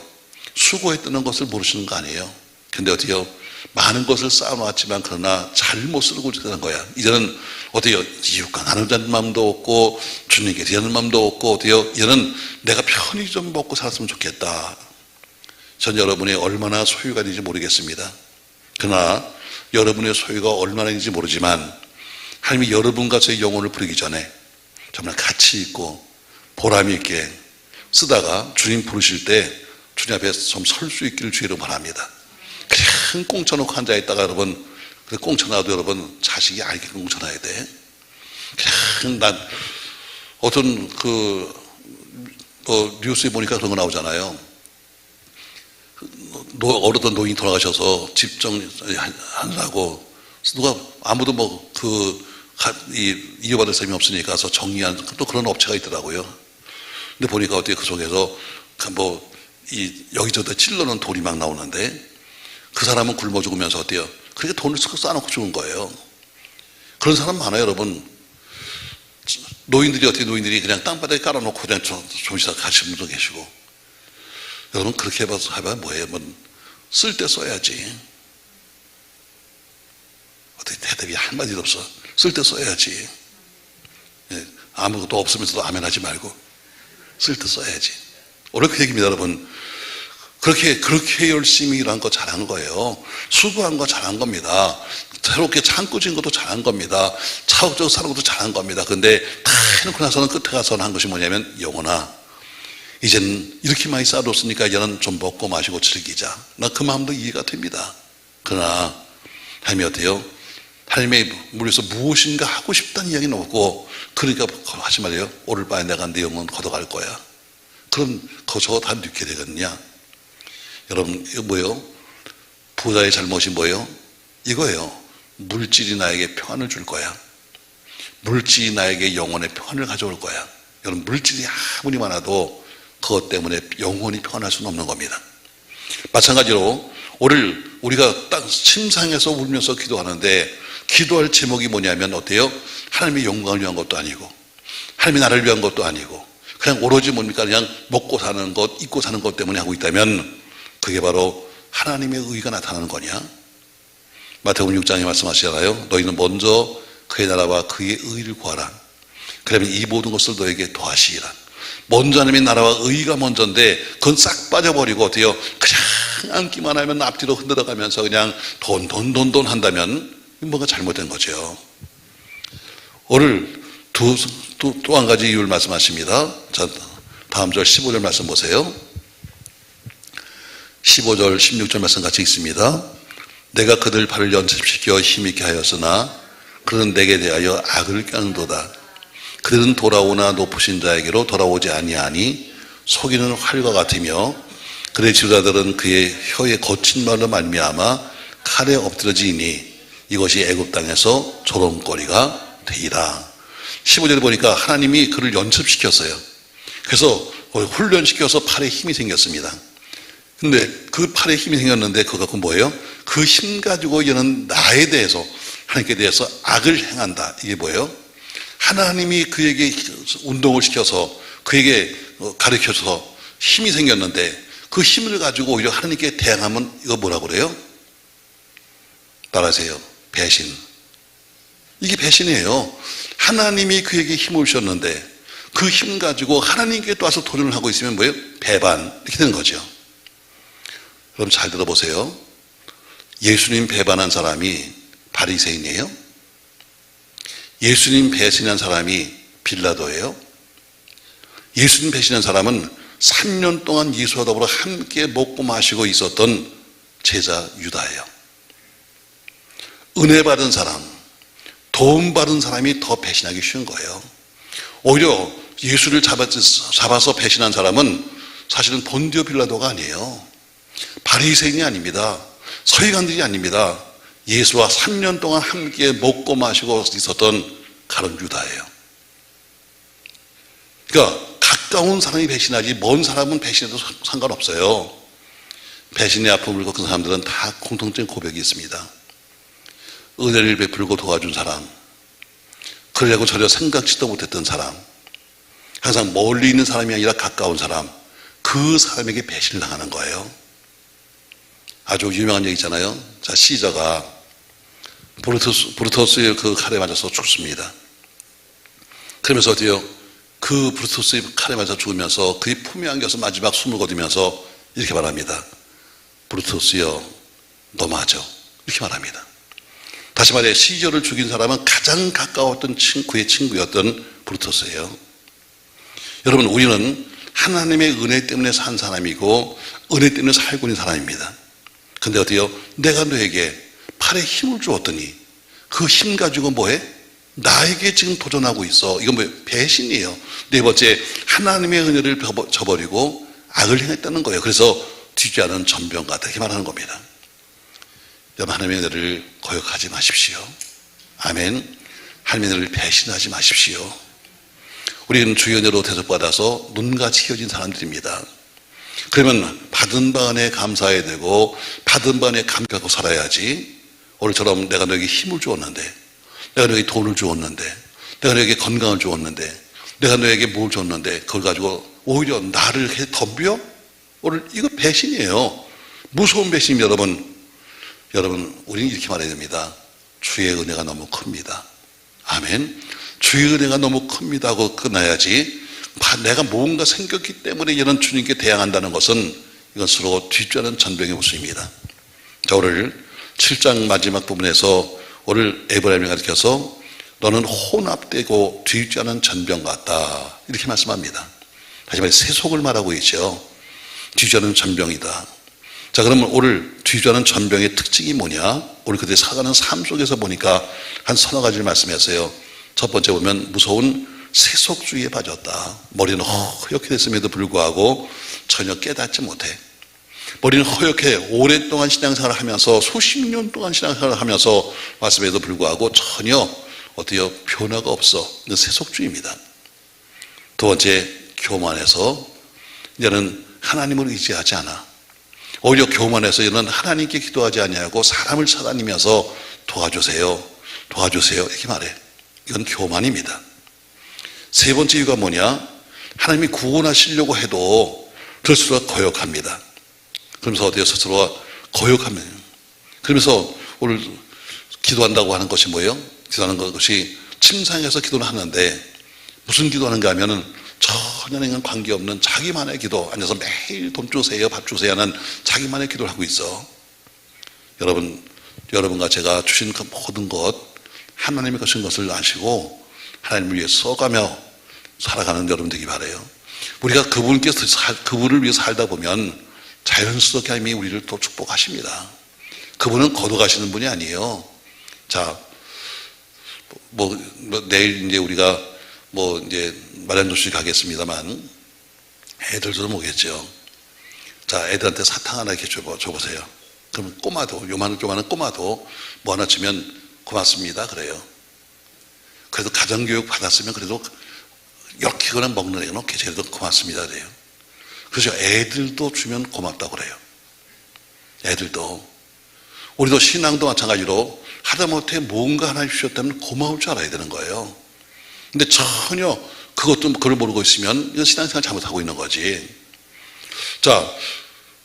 수고했다는 것을 모르시는 거 아니에요? 근데 어때요? 많은 것을 쌓아놓았지만 그러나 잘못 쓰고 있다는 거야. 이제는 어때요? 이웃과 나누자는 마음도 없고 주님께 드리는 마음도 없고 어때요? 이제는 내가 편히 좀 먹고 살았으면 좋겠다. 전 여러분이 얼마나 소유가 있는지 모르겠습니다. 그러나 여러분의 소유가 얼마나 있는지 모르지만 하나님이 여러분과 저의 영혼을 부르기 전에 정말 가치 있고 보람 있게 쓰다가 주님 부르실 때 주님 앞에 좀 설 수 있기를 주의로 바랍니다. 그냥 꽁쳐놓고 앉아있다가 여러분, 꽁쳐놔도 여러분 자식이 알게 꽁쳐놔야 돼. 그냥 난 어떤 뉴스에 보니까 그런 거 나오잖아요. 어르던 노인이 돌아가셔서 집 정리하느라고 누가 아무도 이어받을 사람이 없으니까 가서 정리하는 또 그런 업체가 있더라고요. 근데 보니까 어떻게 그 속에서 여기저기 찔러놓은 돌이 막 나오는데 그 사람은 굶어 죽으면서 어때요? 그렇게 돈을 쌓아놓고 죽은 거예요. 그런 사람 많아요, 여러분. 노인들이 그냥 땅바닥에 깔아놓고 그냥 좀 있다 가시는 분도 계시고. 여러분, 그렇게 해봐야 뭐예요? 쓸 때 써야지. 어떻게 대답이 한마디도 없어. 쓸 때 써야지. 아무것도 없으면서도 아멘 하지 말고 쓸 때 써야지. 오늘 그 얘기입니다, 여러분. 그렇게 열심히 일한 거 잘한 거예요. 수고한 거 잘한 겁니다. 새롭게 창고 진 것도 잘한 겁니다. 차곡적으로 사는 것도 잘한 겁니다. 근데 다 해놓고 나서는 끝에 가서는 한 것이 뭐냐면 영혼아, 이제는 이렇게 많이 쌓아뒀으니까 이제는 좀 먹고 마시고 즐기자. 나 그 마음도 이해가 됩니다. 그러나 하나님이 어때요? 하나님의 물에서 무엇인가 하고 싶다는 이야기는 없고, 그러니까 하지 말아요. 오늘 밤에 내가 내 영혼 걷어갈 거야. 그럼 저거 다 넣게 되겠냐? 여러분, 이거 뭐예요? 부자의 잘못이 뭐예요? 이거예요. 물질이 나에게 평안을 줄 거야. 물질이 나에게 영혼의 평안을 가져올 거야. 여러분, 물질이 아무리 많아도 그것 때문에 영혼이 평안할 수는 없는 겁니다. 마찬가지로 오늘 우리가 딱 침상에서 울면서 기도하는데 기도할 제목이 뭐냐면 어때요? 하나님의 영광을 위한 것도 아니고 하나님이 나를 위한 것도 아니고 그냥 오로지 뭡니까? 그냥 먹고 사는 것, 입고 사는 것 때문에 하고 있다면 그게 바로 하나님의 의가 나타나는 거냐? 마태복음 6장에 말씀하시잖아요. 너희는 먼저 그의 나라와 그의 의를 구하라. 그러면 이 모든 것을 너에게 더하시리라. 먼저 하나님의 나라와 의가 먼저인데 그건 싹 빠져버리고 어때요? 그냥 앉기만 하면 앞뒤로 흔들어가면서 그냥 돈 한다면 뭔가 잘못된 거죠. 오늘 또 한 가지 이유를 말씀하십니다. 자, 다음 절 15절 말씀 보세요. 15절 16절 말씀 같이 읽습니다. 내가 그들 발을 연습시켜 힘있게 하였으나 그들은 내게 대하여 악을 꾀는도다. 그들은 돌아오나 높으신 자에게로 돌아오지 아니하니 속이는 활과 같으며 그의 지도자들은 그의 혀의 거친 말로 말미암아 칼에 엎드러지니 이것이 애굽 땅에서 조롱거리가 되리라. 15절에 보니까 하나님이 그를 연습시켰어요. 그래서 훈련시켜서 팔에 힘이 생겼습니다. 근데 그 팔에 힘이 생겼는데 그거 갖고 뭐예요? 그 힘 가지고 얘는 나에 대해서 하나님께 대해서 악을 행한다. 이게 뭐예요? 하나님이 그에게 운동을 시켜서 그에게 가르쳐서 힘이 생겼는데 그 힘을 가지고 오히려 하나님께 대항하면 이거 뭐라고 그래요? 따라하세요. 배신. 이게 배신이에요. 하나님이 그에게 힘을 주셨는데 그 힘 가지고 하나님께 또 와서 도전을 하고 있으면 뭐예요? 배반. 이렇게 되는 거죠. 그럼 잘 들어보세요. 예수님 배반한 사람이 바리새인이에요? 예수님 배신한 사람이 빌라도예요? 예수님 배신한 사람은 3년 동안 예수와 더불어 함께 먹고 마시고 있었던 제자 유다예요. 은혜 받은 사람, 도움 받은 사람이 더 배신하기 쉬운 거예요. 오히려 예수를 잡아서 배신한 사람은 사실은 본디오 빌라도가 아니에요. 바리새인이 아닙니다. 서기관들이 아닙니다. 예수와 3년 동안 함께 먹고 마시고 있었던 가룟 유다예요. 그러니까 가까운 사람이 배신하지 먼 사람은 배신해도 상관없어요. 배신의 아픔을 겪은 사람들은 다 공통적인 고백이 있습니다. 은혜를 베풀고 도와준 사람, 그러려고 전혀 생각지도 못했던 사람, 항상 멀리 있는 사람이 아니라 가까운 사람, 그 사람에게 배신을 당하는 거예요. 아주 유명한 얘기 있잖아요. 자, 시저가 브루토스의 그 칼에 맞아서 죽습니다. 그러면서 어때요? 그 브루토스의 칼에 맞아 죽으면서 그의 품에 안겨서 마지막 숨을 거두면서 이렇게 말합니다. 브루토스여, 너 맞아. 이렇게 말합니다. 다시 말해 시저를 죽인 사람은 가장 가까웠던 그의 친구였던 브루토스예요. 여러분, 우리는 하나님의 은혜 때문에 산 사람이고 은혜 때문에 살고 있는 사람입니다. 근데 어때요? 내가 너에게 팔에 힘을 주었더니 그 힘 가지고 뭐해? 나에게 지금 도전하고 있어. 이건 뭐예요? 배신이에요. 네 번째, 하나님의 은혜를 저버리고 악을 행했다는 거예요. 그래서 뒤지 않은 전병같다 이렇게 말하는 겁니다. 여러분, 하나님의 은혜를 거역하지 마십시오. 아멘. 하나님의 은혜를 배신하지 마십시오. 우리는 주의 은혜로 대접받아서 눈같이 휘어진 사람들입니다. 그러면 받은 바 안에 감사해야 되고 받은 바 안에 감격하고 살아야지. 오늘처럼 내가 너에게 힘을 주었는데, 내가 너에게 돈을 주었는데, 내가 너에게 건강을 주었는데, 내가 너에게 뭘 줬는데 그걸 가지고 오히려 나를 덤벼? 오늘 이거 배신이에요. 무서운 배신입니다. 여러분, 우리는 이렇게 말해야 됩니다. 주의 은혜가 너무 큽니다. 아멘. 주의 은혜가 너무 큽니다 하고 끝나야지, 내가 뭔가 생겼기 때문에 이런 주님께 대항한다는 것은 이건 서로 뒤쫓는 전병의 모습입니다. 자, 오늘 7장 마지막 부분에서 오늘 에브라임을 가리켜서 너는 혼합되고 뒤쫓는 전병 같다 이렇게 말씀합니다. 다시 말해 세속을 말하고 있죠. 뒤쫓는 전병이다. 자, 그러면 오늘 뒤쫓는 전병의 특징이 뭐냐? 오늘 그들이 살아가는 삶 속에서 보니까 한 서너 가지를 말씀했어요. 첫 번째 보면 무서운 세속주의에 빠졌다. 머리는 허옇게 됐음에도 불구하고 전혀 깨닫지 못해. 머리는 허옇게 오랫동안 신앙생활을 하면서 수십 년 동안 신앙생활을 하면서 말씀에도 불구하고 전혀 어때요? 변화가 없어. 이건 세속주의입니다. 두 번째, 교만해서 이제는 하나님을 의지하지 않아. 오히려 교만해서 이제는 하나님께 기도하지 아니하고 사람을 찾아다니면서 도와주세요 이렇게 말해. 이건 교만입니다. 세 번째 이유가 뭐냐? 하나님이 구원하시려고 해도 스스로가 거역합니다. 그러면서 어때요? 스스로가 거역하면. 그러면서 오늘 기도한다고 하는 것이 뭐예요? 기도하는 것이 침상에서 기도를 하는데 무슨 기도하는가 하면은 전혀 관계없는 자기만의 기도, 앉아서 매일 돈 주세요, 밥 주세요 하는 자기만의 기도를 하고 있어. 여러분과 제가 주신 그 모든 것, 하나님이 주신 것을 아시고 하나님을 위해 써가며 살아가는 여러분 되기 바라요. 우리가 그분을 위해 살다 보면 자연스럽게 하나님이 우리를 또 축복하십니다. 그분은 거둬가시는 분이 아니에요. 자, 내일 이제 우리가 이제 마련도시 가겠습니다만 애들 좀 오겠죠. 자, 애들한테 사탕 하나 이렇게 줘보세요. 그러면 꼬마도, 요만한 꼬마도 뭐 하나 주면 고맙습니다 그래요. 그래도 가정교육 받았으면 그래도 이렇게 그냥 먹는 애는 없게 그래도 고맙습니다 그래요. 그래서 애들도 주면 고맙다고 그래요. 애들도. 우리도 신앙도 마찬가지로 하다못해 뭔가 하나 주셨다면 고마울 줄 알아야 되는 거예요. 근데 전혀 그걸 모르고 있으면 이건 신앙생활 잘못하고 있는 거지. 자,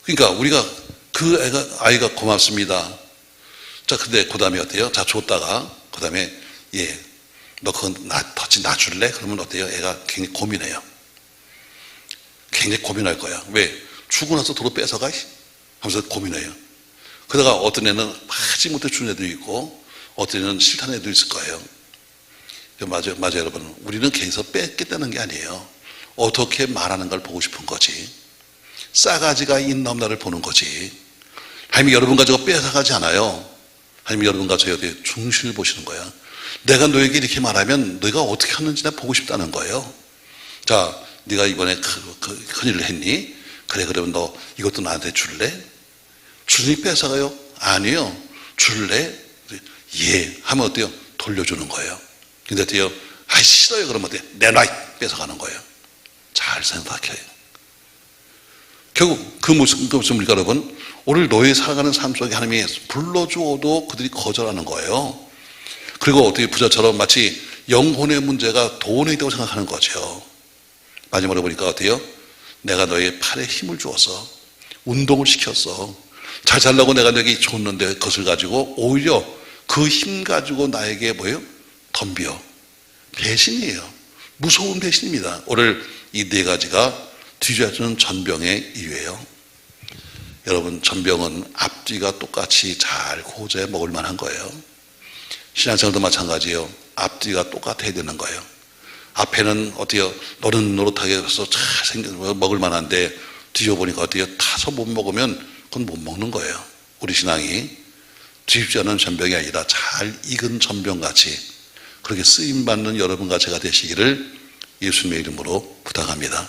그러니까 우리가 그 아이가 고맙습니다. 자, 근데 그 다음에 어때요? 자, 줬다가, 그 다음에, 예, 너 그건 더 놔줄래? 그러면 어때요? 애가 굉장히 고민해요. 굉장히 고민할 거야. 왜? 주고 나서 도로 뺏어가? 하면서 고민해요. 그러다가 어떤 애는 하지 못해 준 애도 있고, 어떤 애는 싫다는 애도 있을 거예요. 맞아요, 맞아요, 여러분. 우리는 개에서 뺏겠다는 게 아니에요. 어떻게 말하는 걸 보고 싶은 거지. 싸가지가 있나 없나를 보는 거지. 하나님이 여러분 가지고 뺏어가지 않아요. 하나님이 여러분 가지고 중심을 보시는 거야. 내가 너에게 이렇게 말하면 너가 어떻게 하는지 나 보고 싶다는 거예요. 자, 네가 이번에 큰일을 했니? 그래, 그러면 너 이것도 나한테 줄래? 주님이 뺏어가요? 아니요. 줄래? 예. 하면 어때요? 돌려주는 거예요. 근데 어때요? 아이, 싫어요. 그러면 어때요? 내놔! 뺏어가는 거예요. 잘 생각해요. 결국 그 모습입니까, 여러분? 오늘 너희 살아가는 삶 속에 하나님이 불러주어도 그들이 거절하는 거예요. 그리고 어떻게 부자처럼 마치 영혼의 문제가 돈에 있다고 생각하는 거죠. 마지막으로 보니까 어때요? 내가 너의 팔에 힘을 주어서 운동을 시켰어. 잘 살라고 내가 너에게 줬는데 그것을 가지고 오히려 그 힘 가지고 나에게 뭐예요? 덤벼. 배신이에요. 무서운 배신입니다. 오늘 이 네 가지가 뒤져주는 전병의 이유예요. 여러분, 전병은 앞뒤가 똑같이 잘 고조해 먹을 만한 거예요. 신앙생활도 마찬가지예요. 앞뒤가 똑같아야 되는 거예요. 앞에는 어때요? 노릇노릇하게 해서 잘 먹을 만한데 뒤져보니까 어때요? 타서 못 먹으면 그건 못 먹는 거예요. 우리 신앙이 뒤집지 않은 전병이 아니라 잘 익은 전병같이 그렇게 쓰임받는 여러분과 제가 되시기를 예수님의 이름으로 부탁합니다.